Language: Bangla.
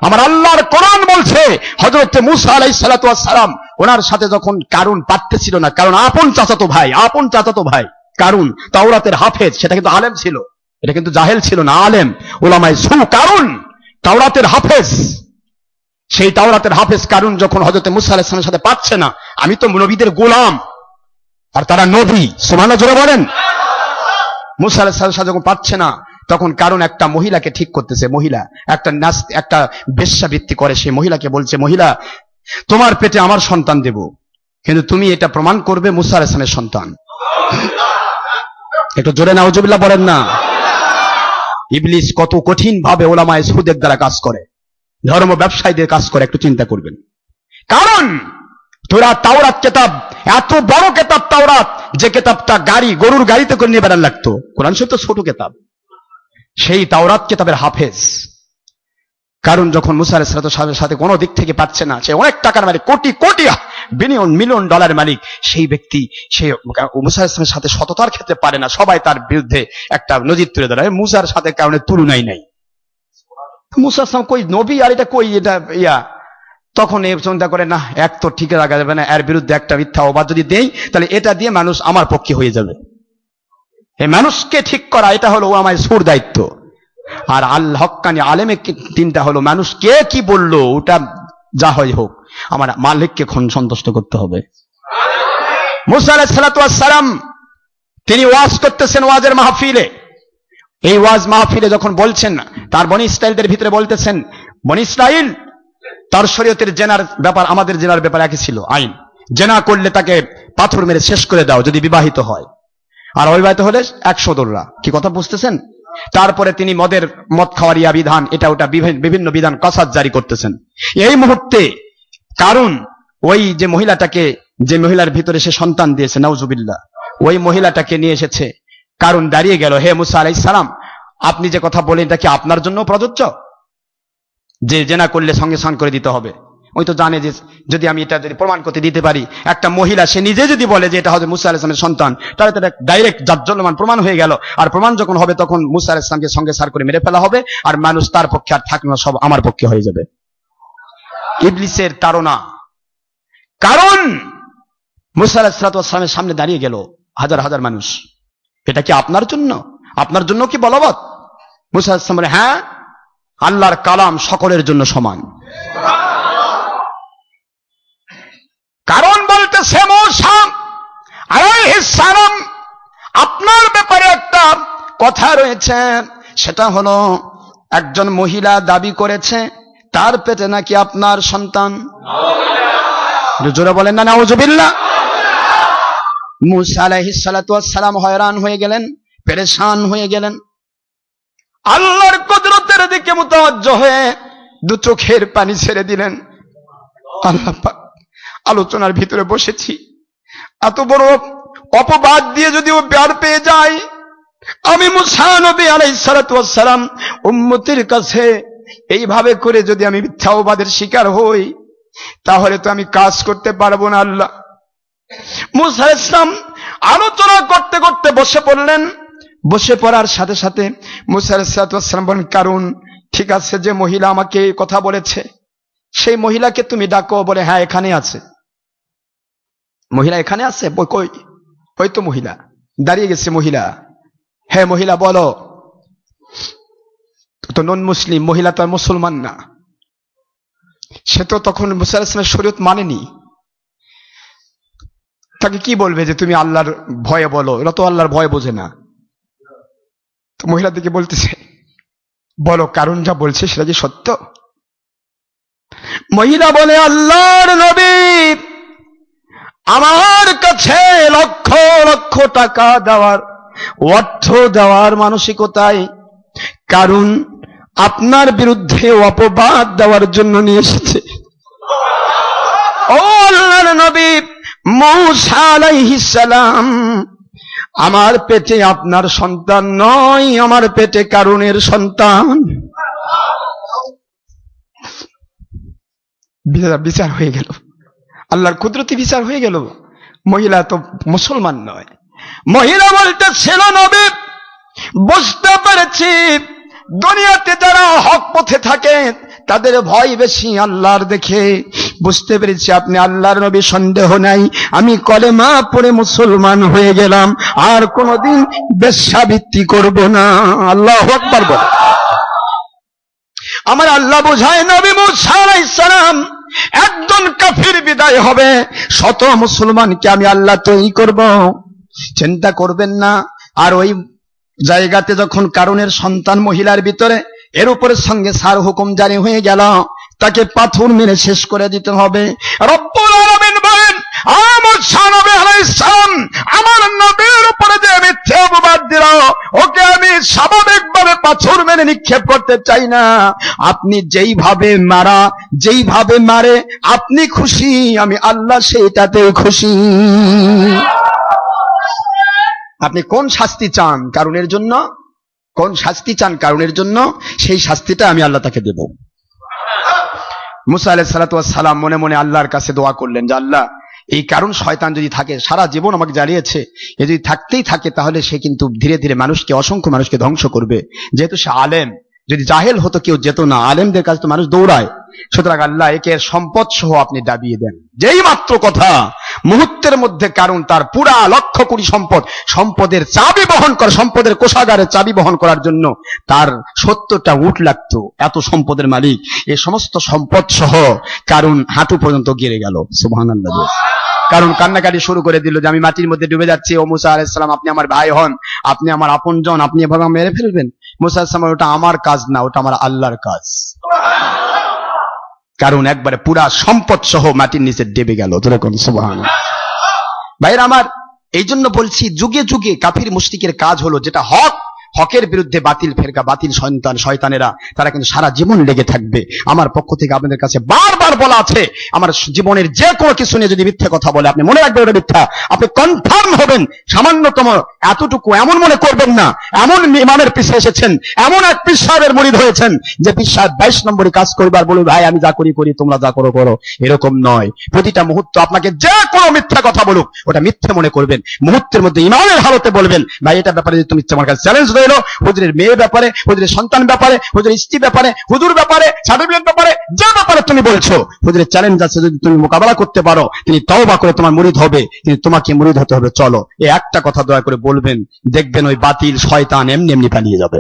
আমার আল্লাহর কোরআন বলছে হযরত মূসা আলাইহিস সালাতু ওয়াস সালাম ওনার সাথে যখন কারুন পারতেছিল না, কারণ আপন চাচাতো ভাই কারুন তাওরাতের হাফেজ, সেটা কিন্তু আলেম ছিল, এটা কিন্তু জাহেল ছিল না, আলেম উলামায়ে সু। কারুন তাওরাতের হাফেজ, সেই তাওরাতের হাফেজ কারুন যখন হযরত মূসা আলাইহিস সালামের সাথে পাচ্ছে না, আমি তো নবীদের গোলাম আর তারা নবী, সুবহানাল্লাহ জোরে বলেন। মূসা আলাইহিস সালামের সাথে যখন পাচ্ছে না, তখন কারণ একটা মহিলাকে ঠিক করতেছে, মহিলা একটা বেশ্যাবৃত্তি করে, সেই মহিলাকে বলছে, মহিলা তোমার পেটে আমার সন্তান দেব, কিন্তু তুমি এটা প্রমাণ করবে মূসা আলাইহিস সালামের সন্তান। একটু জোরে নাউজুবিল্লাহ বলেন না। ইবলিস কত কঠিন ভাবে উলামায়ে সুদের দ্বারা কাজ করে, ধর্ম ব্যবসায়ীদের কাজ করে, একটু চিন্তা করবেন। কারণ তোরা তাওরাত কিতাব, এত বড় কিতাব তাওরাত, যে কিতাবটা গরুর গাড়িতে করে নিয়ে বেড়ান লাগতো, কোরআন শরীফ তো ছোট কিতাব, সেই তাওরাত কিতাবের হাফেজ কারণ যখন মূসা আলাইহিস সালামের সাথে কোনো দিক থেকে পাচ্ছে না, সে অনেক টাকার মালিক, কোটি মিলিয়ন ডলার মালিক, সেই ব্যক্তি সে মূসা আলাইহিস সালামের সাথে সততার ক্ষেত্রে পারে না, সবাই তার বিরুদ্ধে একটা নজির তুলে ধরে, মূসার সাথে কারণে তুলনাই নাই। মূসা আলাইহিস সালাম কই নবী, আর এটা কই এটা তখন এই চিন্তা করে, না এক তো ঠিক রাখা যাবে না, এর বিরুদ্ধে একটা মিথ্যা অবাদ যদি দেই তাহলে এটা দিয়ে মানুষ আমার পক্ষে হয়ে যাবে। এই মানুষকে ঠিক করা এটা হলো আমার সুর দায়িত্ব। আর আল্লাহ হক্কানি আলেমের তিনটা হলো, মানুষ কে কি বললো ওটা যা হয় হোক, আমার মালিককে সন্তুষ্ট করতে হবে। মূসা আলাইহিস সালাতু ওয়াস সালাম তিনি ওয়াজ করতেছেন ওয়াজের মাহফিলে, এই ওয়াজ মাহফিলে যখন বলছেন, তার বনি ইসরাইলদের ভিতরে বলতেছেন, বনি ইসরাইল তার শরীয়তের জেনার ব্যাপার আমাদের জেনার ব্যাপার একই ছিল, আইন জেনা করলে তাকে পাথর মেরে শেষ করে দাও যদি বিবাহিত হয়, আর অবিবাহিত হলে 100 দোররা। কি কথা বুঝতেছেন? তারপরে তিনি মদ খাওয়ার বিধান, এটা ওটা বিভিন্ন বিধান কসাদ জারি করতেছেন। এই মুহূর্তে কারণ ওই যে মহিলার ভিতরে সে সন্তান দিয়েছে, নাউজুবিল্লাহ, ওই মহিলাটাকে নিয়ে এসেছে, কারণ দাঁড়িয়ে গেল, হে মূসা আলাইহিস সালাম, আপনি যে কথা বলেন এটা কি আপনার জন্য প্রযোজ্য, যে জেনা করলে সঙ্গে সঙ্গে করে দিতে হবে? ওই তো জানে যে যদি আমি এটা যদি প্রমাণ করতে দিতে পারি, একটা মহিলা সে নিজে যদি বলে যে এটা হয়তো মূসা আলাইহিস সালামের সন্তান, তাহলে তো ডাইরেক্ট জাজ্জলমান প্রমাণ হয়ে গেল, আর প্রমাণ যখন হবে তখন মূসা আলাইহিস সালামকে সঙ্গে সার করে মেরে ফেলা হবে, আর মানুষ তার পক্ষে আর থাকবে না, সব আমার পক্ষে হয়ে যাবে। ইবলিসের তাড়না। কারণ মূসা আলাইহিস সালামের সামনে দাঁড়িয়ে গেল হাজার হাজার মানুষ, এটা কি আপনার জন্য কি বলবৎ? মূসা আলাইহিস সালাম বলে, হ্যাঁ, আল্লাহর কালাম সকলের জন্য সমান। কারণ বলতেছে, মূসা আলাইহিস সালাম, আপনার ব্যাপারে একটা কথা রয়েছে, সেটা হলো একজন মহিলা দাবি করেছে তার পেটে নাকি আপনার সন্তান। জোরে বলেন না নাউজুবিল্লাহ। মূসা আলাইহিস সালাতু ওয়াস সালাম হয়রান হয়ে গেলেন, পেরেশান হয়ে গেলেন, আল্লাহর কুদরতের দিকে মুতাওয়াজ্জহ হয়ে দু চোখের পানি ছেড়ে দিলেন। আল্লাহ পাক, আলোচনার ভিতরে বসেছি, এত বড় অপবাদ দিয়ে যদি ও বের পেয়ে যায়, আমি মূসা নবী আলাইহিস সালাতু ওয়াস সালাম উম্মতের কাছে এইভাবে করে যদি আমি মিথ্যা অপবাদের শিকার হই, তাহলে তো আমি কাজ করতে পারবো না। আল্লাহ মূসা আলাইহিস সালাম আলোচনা করতে করতে বসে পড়লেন। বসে পড়ার সাথে সাথে মূসা আলাইহিস সালাম বলেন, কারণ ঠিক আছে, যে মহিলা আমাকে কথা বলেছে সেই মহিলাকে তুমি ডাকো। বলে, হ্যাঁ, এখানে আছে মহিলা, এখানে আছে। কই? ওই তো মহিলা দাঁড়িয়ে গেছে। মহিলা, হ্যাঁ মহিলা বলো। তো নন মুসলিম মহিলা, তো আর মুসলমান না, সে তো তখন মূসা আলাইহিস সালামের শরীয়ত মানেনি। তাকে কি বলবে যে তুমি আল্লাহর ভয়ে বলো? এরা তো আল্লাহর ভয় বোঝে না। তো মহিলা দিকে বলতেছে, বলো, কারণ যা বলছে সেটা যে সত্য? মহিলা বলে, আল্লাহর নবী, আমার কাছে লক্ষ লক্ষ টাকা দেওয়ার, অর্থ দেওয়ার মানসিকতায় কারণ আপনার বিরুদ্ধে অপবাদ দেওয়ার জন্য নিয়ে এসেছে। ও আল্লাহর নবী মূসা আলাইহিস সালাম, আমার পেটে আপনার সন্তান নয়, আমার পেটে কারুনের সন্তান। বিচার হয়ে গেল, আল্লাহর কুদরতি বিচার হয়ে গেল। মহিলা তো মুসলমান নয়। মহিলা বলতেছিল, নবী, বুঝতে পেরেছি দুনিয়াতে যারা হক পথে থাকে তাদের ভয় বেশি আল্লাহর দেখে। বুঝতে পেরেছি আপনি আল্লাহর নবী, সন্দেহ নাই। আমি কলেমা পড়ে মুসলমান হয়ে গেলাম, আর কোনদিন বেশ্যাবৃত্তি করব না। আল্লাহু আকবার বল। আমার আল্লাহ বোঝায় নবী মুসা আলাইহিস সালাম একজন কাফির বিদায় হবে, শত মুসলমানকে আমি আল্লাহ তৈরি করব, চিন্তা করবেন না। আর ওই জায়গাতে যখন কারুনের সন্তান মহিলার ভিতরে, এর উপরে সঙ্গে সার হুকুম জারি হয়ে গেল, তাকে পাথর মেরে শেষ করে দিতে হবে। রব্বুল আলামিন বলেন, মুসা নবী আলাইহিস সালাম আমার নবীর উপরে যে মিথ্যা অপবাদ দিল, ওকে আমি স্বাভাবিকভাবে পাথর মেরে নিক্ষেপ করতে চাই না। আপনি যেইভাবে মারে আপনি খুশি, আমি আল্লাহ সেইটাতে খুশি। আপনি কোন শাস্তি চান কারণের জন্য, কোন শাস্তি চান কারণের জন্য, সেই শাস্তিটা আমি আল্লাহ তাকে দেব। মুসা আলাইহিস সালাতু ওয়াস সালাম মনে মনে আল্লাহর কাছে দোয়া করলেন যে আল্লাহ, এই কারণ শয়তান যদি থাকে, সারা জীবন আমাকে জ্বালিয়েছে, এ যদি থাকতেই থাকে তাহলে সে কিন্তু ধীরে ধীরে মানুষকে, অসংখ্য মানুষকে ধ্বংস করবে। যেহেতু সে আলেম, যদি জাহেল হতো কেউ যেত না, আলেমদের কাছে তো মানুষ দৌড়ায়। সুতরাং আল্লাহ একে সম্পদ সহ আপনি দাবিয়ে দেন। যেই মাত্র কথা, মুহূর্তের মধ্যে কারণ তার পুরা 1,00,000 কোটি সম্পদের চাবি বহন করে, সম্পদের কোষাগারের চাবি বহন করার জন্য তার 70টা উট লাগতো, এত সম্পদের মালিক। এই সমস্ত সম্পদ সহ কারণ হাঁটু পর্যন্ত গেড়ে গেল। সুবহানাল্লাহ। কারণ কান্নাকাটি শুরু করে দিল যে আমি মাটির মধ্যে ডুবে যাচ্ছি, ও মুসা আলাইহিস সালাম আপনি আমার ভাই হন, আপনি আমার আপনজন, আপনি এভাবে মেরে ফেলবেন। মুসা আলাইহিস সালাম, ওটা আমার কাজ না, ওটা আমার আল্লাহর কাজ। কারণ একবারে পুরা সম্পদ সহ মাটির নিচে ডেবে গেল। তোরা কোন সুবহানাল্লাহ। ভাইরা আমার, এই জন্য বলছি, যুগে যুগে কাফির মুশরিকের কাজ হলো যেটা হক, হকের বিরুদ্ধে বাতিল ফেরকা, বাতিল শয়তানেরা, তারা কিন্তু সারা জীবন লেগে থাকবে। আমার পক্ষ থেকে আপনাদের কাছে বারবার বলা আছে, আমার জীবনের যে কোনো কিছু নিয়ে যদি মিথ্যা কথা বলে, আপনি মনে রাখবেন ওটা মিথ্যা, আপনি কনফার্ম হবেন। সামান্যতম এতটুকু এমন মনে করবেন না এমন ইমামের পিছে এসেছেন, এমন এক পীর সাহেবের মুরিদ হয়েছেন যে পীর সাহেব 22 নম্বরই কাজ করবার বলুন, ভাই আমি যা করি করি, তোমরা যা করো করো, এরকম নয়। প্রতিটা মুহূর্ত আপনাকে যে কোনো মিথ্যা কথা বলুক, ওটা মিথ্যে মনে করবেন, মুহূর্তের মধ্যে ইমামের হালতে বলবেন, ভাই এটা ব্যাপারে যদি তুমি আমার কাছে চ্যালেঞ্জ রইলো, হুজুরের মেয়ে ব্যাপারে, হুজুরের সন্তান ব্যাপারে, হুজুরের স্ত্রী ব্যাপারে, হুজুর ব্যাপারে, সার্টিফিকেট ব্যাপারে, যে ব্যাপারে তুমি বলছো হুজুরের চ্যালেঞ্জ আছে, যদি তুমি মোকাবেলা করতে পারো, তিনি তওবা করে তোমার মুরিদ হবে, কিন্তু তোমাকে মুরিদ হতে হবে। চলো, এই একটা কথা দয়া করে বলবেন, দেখবেন ওই বাতিল শয়তান এমনি এমনি পালিয়ে যাবে।